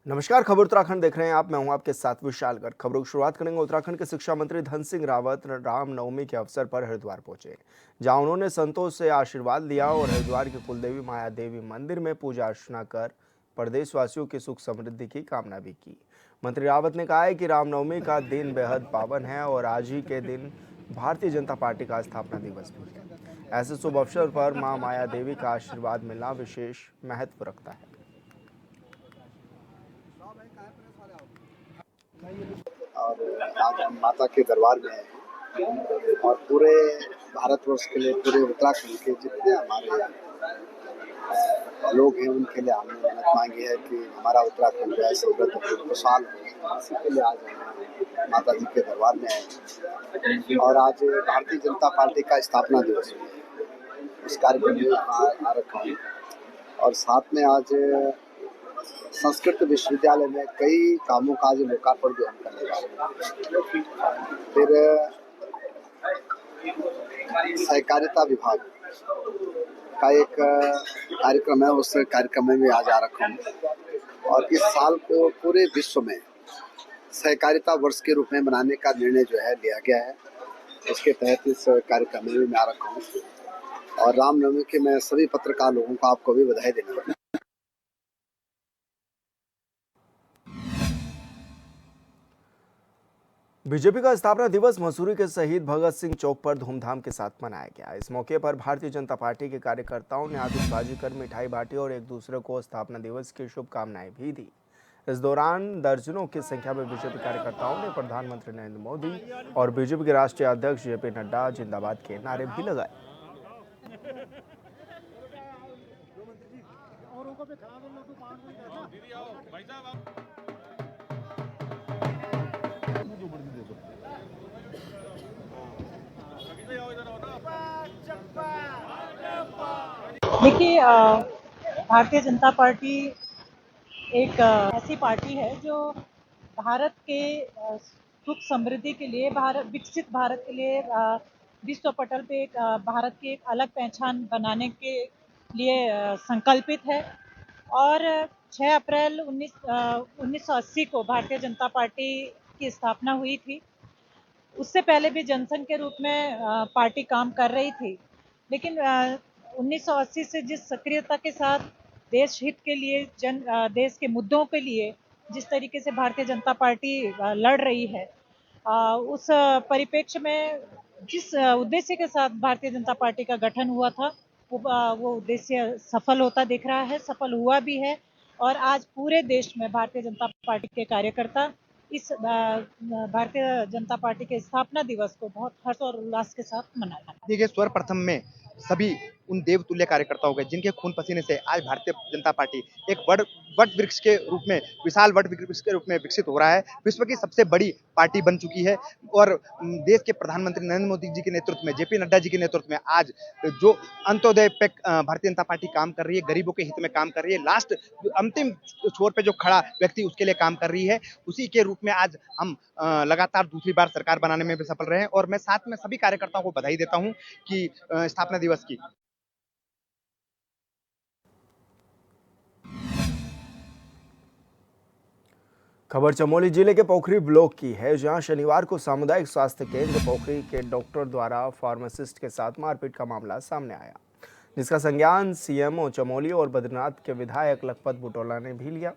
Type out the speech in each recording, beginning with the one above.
नमस्कार, खबर उत्तराखंड देख रहे हैं आप। मैं हूं आपके साथ विशाल गर्ग। खबरों की शुरुआत करेंगे। उत्तराखंड के शिक्षा मंत्री धन सिंह रावत रामनवमी के अवसर पर हरिद्वार पहुंचे, जहां उन्होंने संतों से आशीर्वाद लिया और हरिद्वार के कुलदेवी माया देवी मंदिर में पूजा अर्चना कर प्रदेशवासियों की सुख समृद्धि की कामना भी की। मंत्री रावत ने कहा है कि रामनवमी का दिन बेहद पावन है और आज ही के दिन भारतीय जनता पार्टी का स्थापना दिवस भी है। ऐसे शुभ अवसर पर मां माया देवी का आशीर्वाद मिलना विशेष महत्व रखता है। और आज हम माता के दरबार में हैं और पूरे भारतवर्ष के लिए, पूरे उत्तराखंड के जितने हमारे लोग हैं उनके लिए हमने मन्नत मांगी है कि हमारा उत्तराखंड जो है समृद्ध हो, खुशहाल हो। इसी के लिए आज हम माता जी के दरबार में हैं और आज भारतीय जनता पार्टी का स्थापना दिवस है। इस कार्यक्रम में आ रखा हूँ और साथ में आज संस्कृत विश्वविद्यालय में कई कामों का आज लोकार्पण भी हम करने जा रहे हैं। फिर सहकारिता विभाग का एक कार्यक्रम है, उस कार्यक्रम में भी आज आ रखा हूँ और इस साल को पूरे विश्व में सहकारिता वर्ष के रूप में मनाने का निर्णय जो है लिया गया है। उसके तहत इस कार्यक्रम में भी मैं आ रखा हूँ और रामनवमी के मैं सभी पत्रकार लोगों को आपको भी बधाई देना चाहता हूँ। बीजेपी का स्थापना दिवस मसूरी के शहीद भगत सिंह चौक पर धूमधाम के साथ मनाया गया। इस मौके पर भारतीय जनता पार्टी के कार्यकर्ताओं ने आतिशबाजी कर मिठाई बांटी और एक दूसरे को स्थापना दिवस की शुभकामनाएं भी दी। इस दौरान दर्जनों की संख्या में बीजेपी कार्यकर्ताओं ने प्रधानमंत्री नरेंद्र मोदी और बीजेपी के राष्ट्रीय अध्यक्ष जेपी नड्डा जिंदाबाद के नारे भी लगाए। देखिए, भारतीय जनता पार्टी एक ऐसी पार्टी है जो भारत के सुख समृद्धि के लिए, विकसित भारत के लिए, विश्व पटल पे एक भारत की एक अलग पहचान बनाने के लिए संकल्पित है। और 6 अप्रैल 1980 को भारतीय जनता पार्टी की स्थापना हुई थी। उससे पहले भी जनसंघ के रूप में पार्टी काम कर रही थी, लेकिन 1980 से जिस सक्रियता के साथ देश हित के लिए, देश के मुद्दों के लिए जिस तरीके से भारतीय जनता पार्टी लड़ रही है, उस परिप्रेक्ष्य में जिस उद्देश्य के साथ भारतीय जनता पार्टी का गठन हुआ था, वो उद्देश्य सफल होता दिख रहा है, सफल हुआ भी है। और आज पूरे देश में भारतीय जनता पार्टी के कार्यकर्ता इस भारतीय जनता पार्टी के स्थापना दिवस को बहुत हर्ष और उल्लास के साथ मनाया। देखिए, सर्वप्रथम में सभी उन देवतुल्य कार्यकर्ताओं के जिनके खून पसीने से आज भारतीय जनता पार्टी एक वट वृक्ष के रूप में, विशाल वट वृक्ष के रूप में विकसित हो रहा है। विश्व की सबसे बड़ी पार्टी बन चुकी है और देश के प्रधानमंत्री नरेंद्र मोदी जी के नेतृत्व में, जेपी नड्डा जी के नेतृत्व में आज जो अंत्योदय पे भारतीय जनता पार्टी काम कर रही है, गरीबों के हित में काम कर रही है, लास्ट अंतिम छोर पे जो खड़ा व्यक्ति उसके लिए काम कर रही है, उसी के रूप में आज हम लगातार दूसरी बार सरकार बनाने में भी सफल रहे हैं। और मैं साथ में सभी कार्यकर्ताओं को बधाई देता हूं कि स्थापना दिवस की। खबर चमोली जिले के पोखरी ब्लॉक की है, जहां शनिवार को सामुदायिक स्वास्थ्य केंद्र पोखरी के डॉक्टर द्वारा फार्मासिस्ट के साथ मारपीट का मामला सामने आया, जिसका संज्ञान सीएमओ चमोली और बद्रीनाथ के विधायक लखपत बुटोला ने भी लिया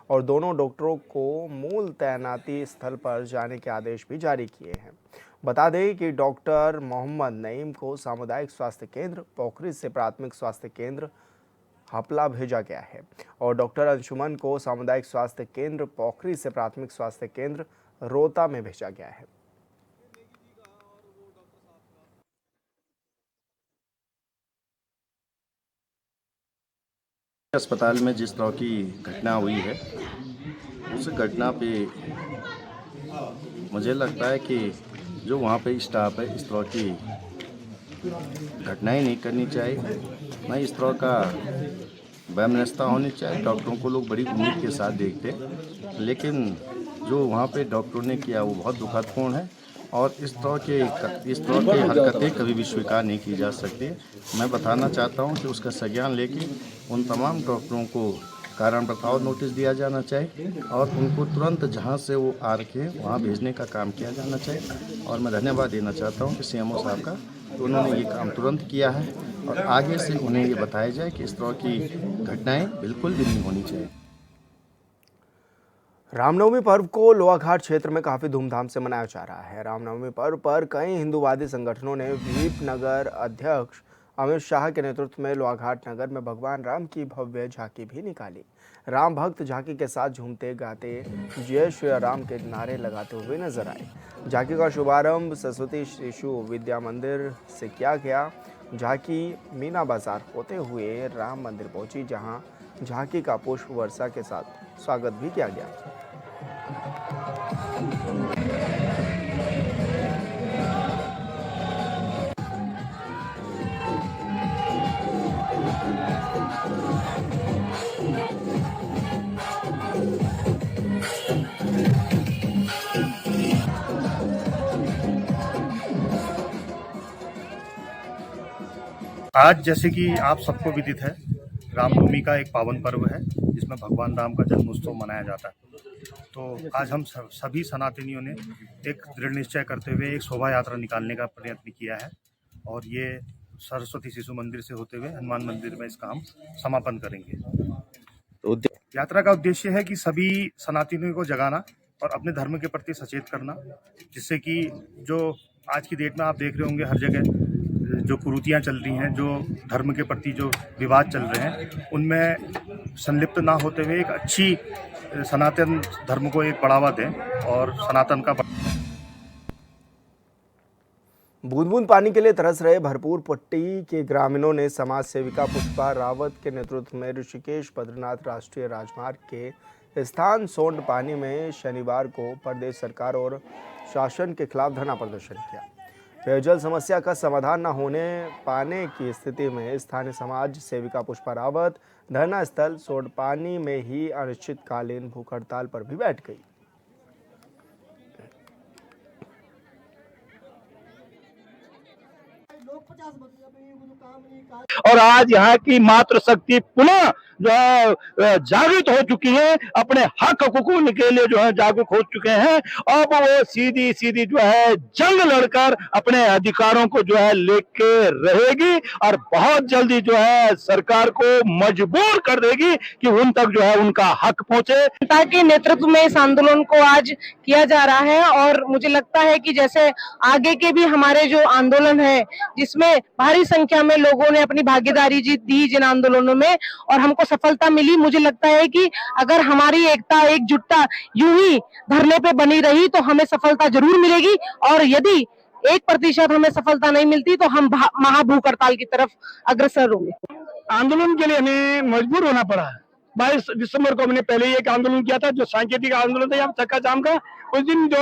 और दोनों डॉक्टरों को मूल तैनाती स्थल पर जाने के आदेश भी जारी किए हैं। बता दें कि डॉक्टर मोहम्मद नईम को सामुदायिक स्वास्थ्य केंद्र पोखरी से प्राथमिक स्वास्थ्य केंद्र हपला भेजा गया है और डॉक्टर अंशुमन को सामुदायिक स्वास्थ्य केंद्र पोखरी से प्राथमिक स्वास्थ्य केंद्र रोहता में भेजा गया है। अस्पताल में जिस तरह की घटना हुई है, उस घटना पे मुझे लगता है कि जो वहाँ पे स्टाफ है, इस तरह की घटनाएं नहीं करनी चाहिए, ना इस तरह का वैमनस्यता होनी चाहिए। डॉक्टरों को लोग बड़ी उम्मीद के साथ देखते हैं, लेकिन जो वहाँ पे डॉक्टरों ने किया वो बहुत दुखदपूर्ण है और इस तरह की हरकतें कभी भी स्वीकार नहीं की जा सकती। मैं बताना चाहता हूँ कि उसका संज्ञान लेके उन तमाम डॉक्टरों को कारण बताओ नोटिस दिया जाना चाहिए और उनको तुरंत जहाँ से वो आ रखे हैं वहाँ भेजने का काम किया जाना चाहिए। और मैं धन्यवाद देना चाहता हूँ कि सीएमओ साहब का, तो उन्होंने ये काम तुरंत किया है और आगे से उन्हें ये बताया जाए कि इस तरह की घटनाएं बिल्कुल भी नहीं होनी चाहिए। रामनवमी पर्व को लोहाघाट क्षेत्र में काफी धूमधाम से मनाया जा रहा है। रामनवमी पर्व पर कई हिंदूवादी संगठनों ने व्हीप नगर अध्यक्ष अमित शाह के नेतृत्व में लोहाघाट नगर में भगवान राम की भव्य झांकी भी निकाली। राम भक्त झांकी के साथ झूमते गाते जय श्री राम के नारे लगाते हुए नजर आए। झांकी का शुभारंभ सरस्वती शिशु विद्या मंदिर से किया गया। झांकी मीना बाजार होते हुए राम मंदिर पहुंची, जहां झांकी का पुष्प वर्षा के साथ स्वागत भी किया गया। आज जैसे कि आप सबको विदित है, रामनवमी का एक पावन पर्व है जिसमें भगवान राम का जन्मोत्सव मनाया जाता है। तो आज हम सभी सनातनियों ने एक दृढ़ निश्चय करते हुए एक शोभा यात्रा निकालने का प्रयत्न किया है और ये सरस्वती शिशु मंदिर से होते हुए हनुमान मंदिर में इसका हम समापन करेंगे। यात्रा का उद्देश्य है कि सभी सनातनियों को जगाना और अपने धर्म के प्रति सचेत करना, जिससे कि जो आज की डेट में आप देख रहे होंगे हर जगह जो कुरीतियाँ चल रही हैं, जो धर्म के प्रति जो विवाद चल रहे हैं, उनमें संलिप्त ना होते हुए एक अच्छी सनातन धर्म को एक बढ़ावा दें और सनातन का बूंद बूंद पानी के लिए तरस रहे भरपूर पट्टी के ग्रामीणों ने समाज सेविका पुष्पा रावत के नेतृत्व में ऋषिकेश बद्रीनाथ राष्ट्रीय राजमार्ग के स्थान सोंड पानी में शनिवार को प्रदेश सरकार और शासन के खिलाफ धरना प्रदर्शन किया। पेयजल समस्या का समाधान न होने पाने की स्थिति में स्थानीय समाज सेविका पुष्पा रावत धरना स्थल सोंड पानी में ही अनिश्चितकालीन भूख हड़ताल पर भी बैठ गई। और आज यहाँ की मातृशक्ति पुनः जो है जागृत हो चुकी है, अपने हक हकूकों के लिए जो है जागरूक हो चुके हैं। अब वो सीधी सीधी जो है जंग लड़कर अपने अधिकारों को जो है लेके रहेगी और बहुत जल्दी जो है सरकार को मजबूर कर देगी कि उन तक जो है उनका हक पहुंचे। जनता के नेतृत्व में इस आंदोलन को आज किया जा रहा है और मुझे लगता है कि जैसे आगे के भी हमारे जो आंदोलन है, जिसमें भारी संख्या में लोगों ने अपनी भागीदारी दी जिन आंदोलनों में और हमको सफलता मिली, मुझे लगता है कि अगर हमारी एकता एकजुटता यूं ही धरने पे बनी रही तो हमें सफलता जरूर मिलेगी और यदि 1% हमें सफलता नहीं मिलती तो हम महाभूख हड़ताल की तरफ अग्रसर होंगे। आंदोलन के लिए हमें मजबूर होना पड़ा है। 22 दिसंबर को हमने पहले ही एक आंदोलन किया था जो सांकेतिक आंदोलन था यहाँ चक्का जाम का। उस दिन जो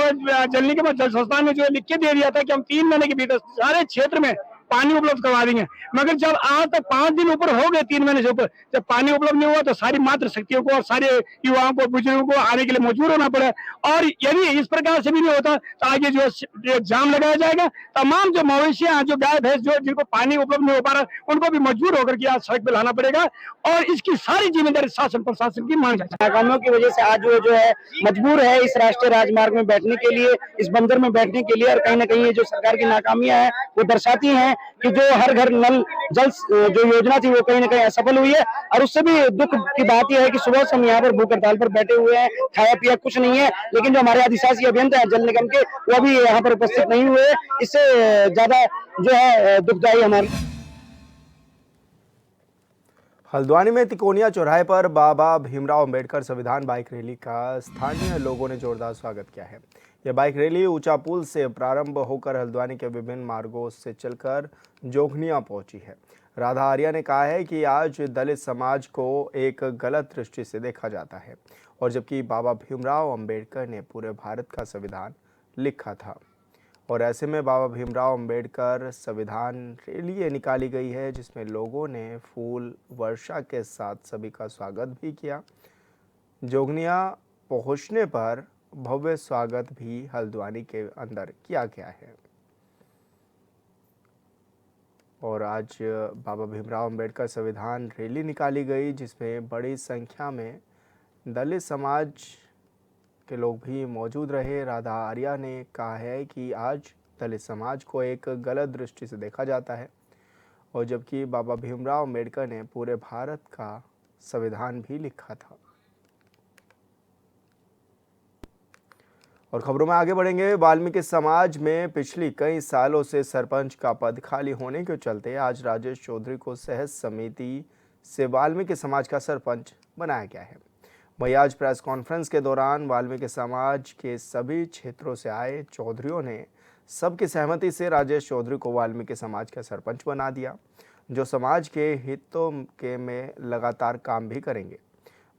जलने के बाद जल संस्थान ने जो लिख के दे दिया था कि हम 3 महीने के भीतर सारे क्षेत्र में पानी उपलब्ध करवा देंगे, मगर जब आज तक 5 दिन ऊपर हो गए, 3 महीने से ऊपर जब पानी उपलब्ध नहीं हुआ तो सारी मातृ शक्तियों को और सारे युवाओं को बुजुर्गों को आने के लिए मजबूर होना पड़ा। और यदि इस प्रकार से भी नहीं होता तो आगे जो जाम लगाया जाएगा। तमाम जो मवेशियां जो गाय भैंस जो जिनको पानी उपलब्ध नहीं हो पा रहा उनको भी मजबूर होकर के आज सड़क पे लाना पड़ेगा और इसकी सारी जिम्मेदारी शासन प्रशासन की मांग जाती है। नाकामियों की वजह से आज वो जो है मजबूर है इस राष्ट्रीय राजमार्ग में बैठने के लिए, इस बंदर में बैठने के लिए और कहीं ना कहीं ये जो सरकार की नाकामियां हैं वो दर्शाती हैं कि जो हर घर नल जल जो योजना थी वो कहीं ना कहीं असफल हुई है। और उससे भी दुख की बात यह है कि सुबह से हम यहाँ पर भूख हड़ताल पर बैठे हुए हैं, खाया पिया कुछ नहीं है, लेकिन जो हमारे अधिशासी अभियंता है जल निगम के वो भी यहाँ पर उपस्थित नहीं हुए। इससे ज्यादा जो है दुखदायी हमारे। हल्द्वानी में तिकोनिया चौराहे पर बाबा भीमराव अंबेडकर संविधान बाइक रैली का स्थानीय लोगों ने जोरदार स्वागत किया है। यह बाइक रैली ऊंचा पुल से प्रारंभ होकर हल्द्वानी के विभिन्न मार्गों से चलकर जोगनिया पहुंची है। राधा आर्या ने कहा है कि आज दलित समाज को एक गलत दृष्टि से देखा जाता है और जबकि बाबा भीमराव अंबेडकर ने पूरे भारत का संविधान लिखा था और ऐसे में बाबा भीमराव अंबेडकर संविधान रैली निकाली गई है जिसमें लोगों ने फूल वर्षा के साथ सभी का स्वागत भी किया। जोगनिया पहुंचने पर भव्य स्वागत भी हल्द्वानी के अंदर किया गया है। और आज बाबा भीमराव अंबेडकर संविधान रैली निकाली गई, जिसमें बड़ी संख्या में दलित समाज के लोग भी मौजूद रहे। राधा आर्या ने कहा है कि आज दलित समाज को एक गलत दृष्टि से देखा जाता है, और जबकि बाबा भीमराव अंबेडकर ने पूरे भारत का संविधान भी लिखा था। और खबरों में आगे बढ़ेंगे। वाल्मीकि समाज में पिछली कई सालों से सरपंच का पद खाली होने के चलते आज राजेश चौधरी को सहज समिति से वाल्मीकि समाज का सरपंच बनाया गया है। वहीं आज प्रेस कॉन्फ्रेंस के दौरान वाल्मीकि समाज के सभी क्षेत्रों से आए चौधरियों ने सबकी सहमति से राजेश चौधरी को वाल्मीकि समाज का सरपंच बना दिया, जो समाज के हितों के में लगातार काम भी करेंगे।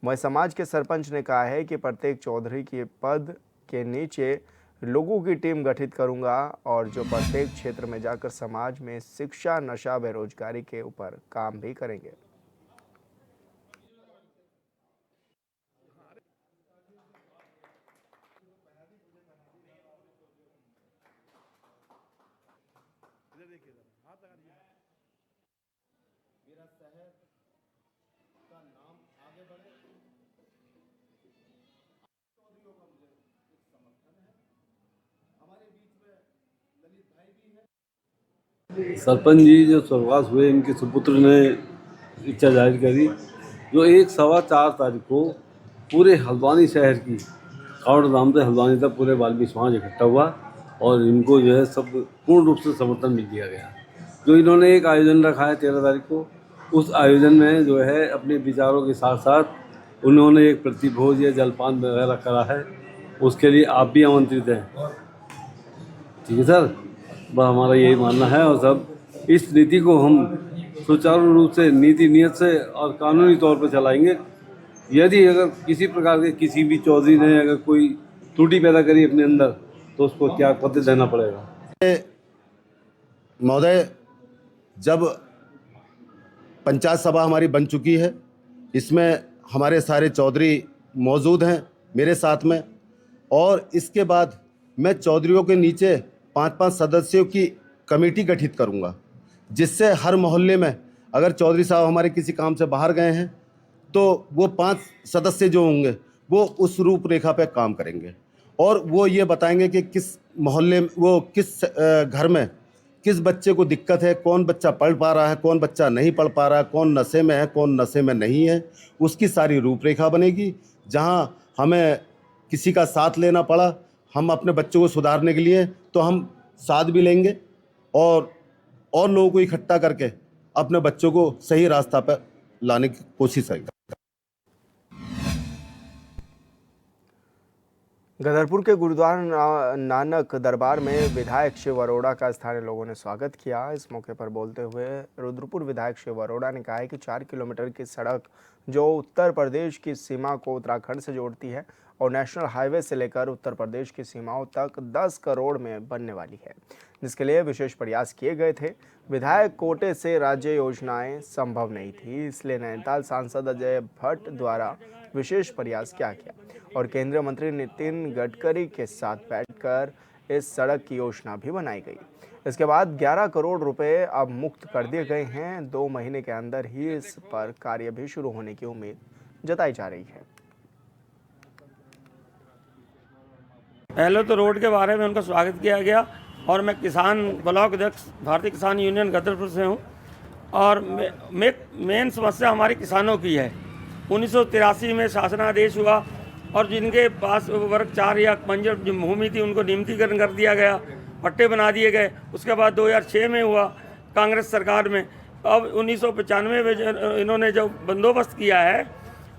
वहीं समाज के सरपंच ने कहा है कि प्रत्येक चौधरी के पद के नीचे लोगों की टीम गठित करूंगा, और जो प्रत्येक क्षेत्र में जाकर समाज में शिक्षा, नशा, बेरोजगारी के ऊपर काम भी करेंगे। सरपंच जी जो स्वर्गवास हुए, इनके सुपुत्र ने इच्छा जाहिर करी, जो 1-4 तारीख को पूरे हल्द्वानी शहर की कावड़ धाम से हल्द्वानी तक पूरे वाल्मीकि समाज इकट्ठा हुआ और इनको जो है सब पूर्ण रूप से समर्थन मिल दिया गया। जो इन्होंने एक आयोजन रखा है 13 तारीख को, उस आयोजन में जो है अपने विचारों के साथ साथ उन्होंने एक प्रतिभोज या जलपान वगैरह करा है। उसके लिए आप भी आमंत्रित हैं। ठीक है सर, बस हमारा यही मानना है, और सब इस नीति को हम सुचारू रूप से नीति नियत से और कानूनी तौर पर चलाएंगे। यदि अगर किसी प्रकार के किसी भी चौधरी ने अगर कोई त्रुटि पैदा करी अपने अंदर, तो उसको त्याग पत्र देना पड़ेगा। महोदय, जब पंचायत सभा हमारी बन चुकी है, इसमें हमारे सारे चौधरी मौजूद हैं मेरे साथ में, और इसके बाद मैं चौधरियों के नीचे 5-5 सदस्यों की कमेटी गठित करूंगा, जिससे हर मोहल्ले में अगर चौधरी साहब हमारे किसी काम से बाहर गए हैं तो वो 5 सदस्य जो होंगे वो उस रूपरेखा पे काम करेंगे, और वो ये बताएंगे कि किस मोहल्ले में, वो किस घर में किस बच्चे को दिक्कत है, कौन बच्चा पढ़ पा रहा है, कौन बच्चा नहीं पढ़ पा रहा है, कौन नशे में है, कौन नशे में नहीं है। उसकी सारी रूपरेखा बनेगी। जहां हमें किसी का साथ लेना पड़ा, हम अपने बच्चों को सुधारने के लिए, तो हम साथ भी लेंगे और लोगों को इकट्ठा करके अपने बच्चों को सही रास्ता पर लाने की कोशिश करेंगे। गदरपुर के गुरुद्वारा नानक दरबार में विधायक शिव अरोड़ा का स्थानीय लोगों ने स्वागत किया। इस मौके पर बोलते हुए रुद्रपुर विधायक शिव अरोड़ा ने कहा है कि 4 किलोमीटर की सड़क जो उत्तर प्रदेश की सीमा को उत्तराखंड से जोड़ती है और नेशनल हाईवे से लेकर उत्तर प्रदेश की सीमाओं तक 10 करोड़ में बनने वाली है, जिसके लिए विशेष प्रयास किए गए थे। विधायक कोटे से राज्य योजनाएं संभव नहीं थी, इसलिए नैनीताल सांसद अजय भट्ट द्वारा विशेष प्रयास किया गया और केंद्रीय मंत्री नितिन गडकरी के साथ बैठकर इस सड़क की योजना भी बनाई गई। इसके बाद 11 करोड़ रुपए अब मुक्त कर दिए गए हैं। 2 महीने के अंदर ही इस पर कार्य भी शुरू होने की उम्मीद जताई जा रही है। पहले तो रोड के बारे में उनका स्वागत किया गया, और मैं किसान ब्लॉक अध्यक्ष भारतीय किसान यूनियन गदरपुर से हूं, और मेन समस्या हमारे किसानों की है। 1983 में शासनादेश हुआ और जिनके पास वर्ग 4 या बंजर भूमि थी उनको नियमितीकरण कर दिया गया, पट्टे बना दिए गए। उसके बाद 2006 में हुआ कांग्रेस सरकार में। अब 1995 में इन्होंने जो बंदोबस्त किया है,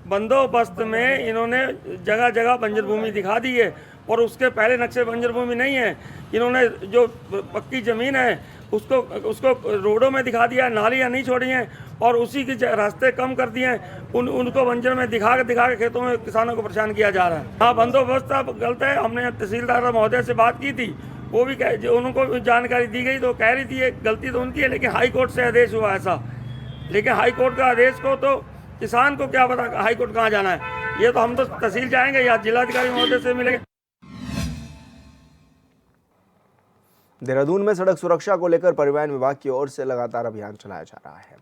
बंदोबस्त में इन्होंने जगह जगह बंजर भूमि दिखा दी है, और उसके पहले नक्शे बंजर भूमि नहीं है। इन्होंने जो पक्की ज़मीन है उसको रोडों में दिखा दिया, नालियाँ नहीं छोड़ी हैं, और उसी के रास्ते कम कर दिए हैं। उनको बंजर में दिखा के खेतों में किसानों को परेशान किया जा रहा है। हाँ, बंदोबस्त अब गलत है। हमने तहसीलदार महोदय से बात की थी, वो भी जो उनको जानकारी दी गई तो कह रही थी गलती तो उनकी है, लेकिन हाई कोर्ट से आदेश हुआ ऐसा। लेकिन हाई कोर्ट का आदेश को तो किसान को क्या पता हाई कोर्ट कहाँ जाना है। ये तो हम तो तहसील जाएंगे या जिलाधिकारी महोदय से मिलेंगे। देहरादून में सड़क सुरक्षा को लेकर परिवहन विभाग की ओर से लगातार अभियान चलाया जा रहा है।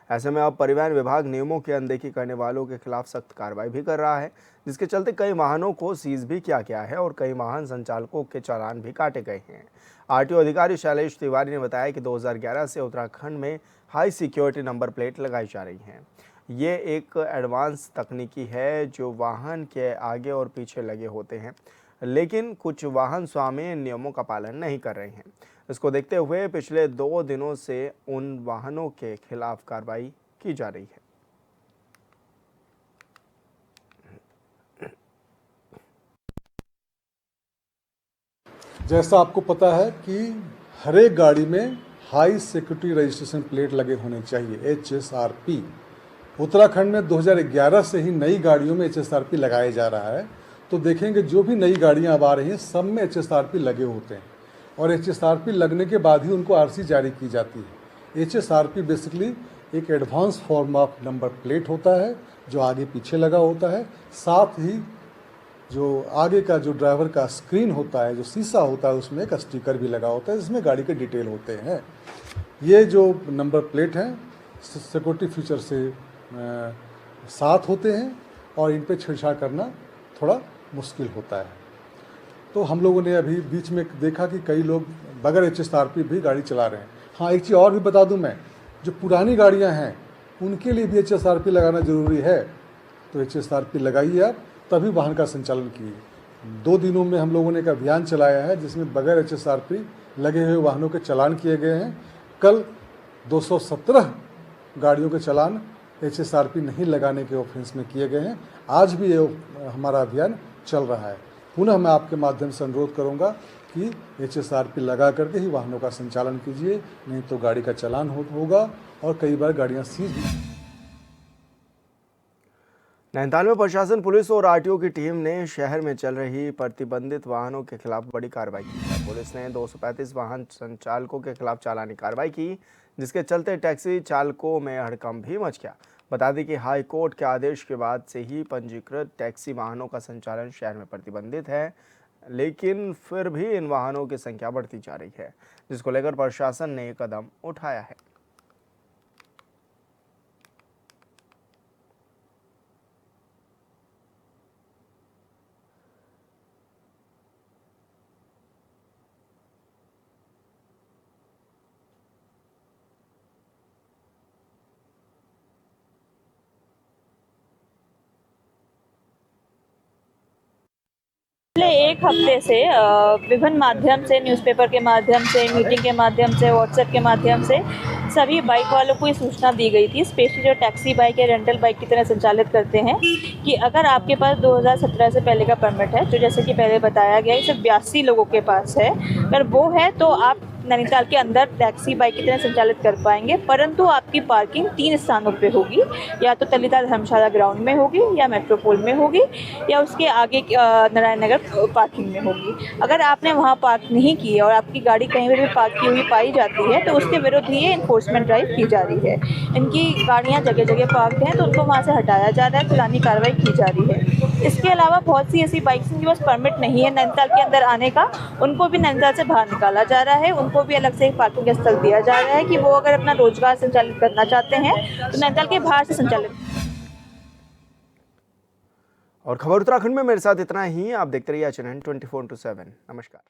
ऐसे में अब परिवहन विभाग नियमों की अनदेखी करने वालों के खिलाफ सख्त कार्रवाई भी कर रहा है, जिसके चलते कई वाहनों को सीज भी किया गया है और कई वाहन संचालकों के चालान भी काटे गए हैं। आरटीओ अधिकारी शैलेश तिवारी ने बताया कि 2011 से उत्तराखंड में हाई सिक्योरिटी नंबर प्लेट लगाई जा रही हैं। ये एक एडवांस तकनीकी है जो वाहन के आगे और पीछे लगे होते हैं, लेकिन कुछ वाहन स्वामी नियमों का पालन नहीं कर रहे हैं। इसको देखते हुए पिछले 2 दिनों से उन वाहनों के खिलाफ कार्रवाई की जा रही है। जैसा आपको पता है कि हर एक गाड़ी में हाई सिक्योरिटी रजिस्ट्रेशन प्लेट लगे होने चाहिए, HSRP। उत्तराखंड में 2011 से ही नई गाड़ियों में HSRP लगाया जा रहा है। तो देखेंगे जो भी नई गाड़ियां अब आ रही हैं सब में HSRP लगे होते हैं और HSRP लगने के बाद ही उनको RC जारी की जाती है। HSRP बेसिकली एक advance form of number plate होता है जो आगे पीछे लगा होता है। साथ ही जो आगे का जो ड्राइवर का स्क्रीन होता है, जो शीशा होता है, उसमें एक स्टिकर भी लगा होता है जिसमें गाड़ी के डिटेल होते हैं। ये जो नंबर प्लेट हैं सिक्योरिटी फीचर से साथ होते हैं और इन पे छेड़छाड़ करना थोड़ा मुश्किल होता है। तो हम लोगों ने अभी बीच में देखा कि कई लोग बगैर HSRP भी गाड़ी चला रहे हैं। हाँ, एक चीज़ और भी बता दूं मैं, जो पुरानी गाड़ियां हैं उनके लिए भी HSRP लगाना ज़रूरी है। तो HSRP लगाइए आप, तभी वाहन का संचालन कीजिए। 2 दिनों में हम लोगों ने एक अभियान चलाया है जिसमें बगैर HSRP लगे हुए वाहनों के चालान किए गए हैं। कल 217 गाड़ियों के चालान HSRP नहीं लगाने के ऑफेंस में किए गए हैं। आज भी ये हमारा अभियान चल रहा है। पुनः मैं आपके माध्यम से अनुरोध करूंगा कि HSRP लगा करके ही वाहनों का संचालन कीजिए, नहीं तो गाड़ी का चालान होगा और कई बार गाड़ियां सीज भी। नैनीताल में प्रशासन, पुलिस और आरटीओ की टीम ने शहर में चल रही प्रतिबंधित वाहनों के खिलाफ बड़ी कार्रवाई की है। पुलिस ने 235 वाहन संचालकों के खिलाफ चालानी कार्रवाई की, जिसके चलते टैक्सी चालकों में हड़कंप भी मच गया। बता दें कि हाई कोर्ट के आदेश के बाद से ही पंजीकृत टैक्सी वाहनों का संचालन शहर में प्रतिबंधित है, लेकिन फिर भी इन वाहनों की संख्या बढ़ती जा रही है, जिसको लेकर प्रशासन ने कदम उठाया है। पिछले 1 हफ्ते से विभिन्न माध्यम से, न्यूज़पेपर के माध्यम से, मीटिंग के माध्यम से, व्हाट्सएप के माध्यम से सभी बाइक वालों को ये सूचना दी गई थी, स्पेशली जो टैक्सी बाइक या रेंटल बाइक की तरह संचालित करते हैं, कि अगर आपके पास 2017 से पहले का परमिट है, जो जैसे कि पहले बताया गया, सिर्फ 82 लोगों के पास है, अगर वो है तो आप नैनीताल के अंदर टैक्सी बाइक की तरह संचालित कर पाएंगे, परंतु आपकी पार्किंग 3 स्थानों पे होगी। या तो तलिता धर्मशाला ग्राउंड में होगी, या मेट्रोपोल में होगी, या उसके आगे नारायण नगर पार्किंग में होगी। अगर आपने वहाँ पार्क नहीं की और आपकी गाड़ी कहीं पर भी पार्क की हुई पाई जाती है तो उसके विरुद्ध ये इन्फोर्समेंट ड्राइव की जा रही है। इनकी गाड़ियाँ जगह जगह पार्क हैं तो उनको वहाँ से हटाया जा रहा है, चालानी कार्रवाई की जा रही है। इसके अलावा बहुत सी ऐसी बाइक्स जिनके पास परमिट नहीं है नैनीताल के अंदर आने का, उनको भी नैनीताल से बाहर निकाला जा रहा है। उनको भी अलग से एक पार्किंग स्थल दिया जा रहा है कि वो अगर अपना रोजगार संचालित करना चाहते हैं तो नैनीताल के बाहर से संचालित। और खबर उत्तराखंड में मेरे साथ इतना ही। आप देखते रहिए HNN 24/7। नमस्कार।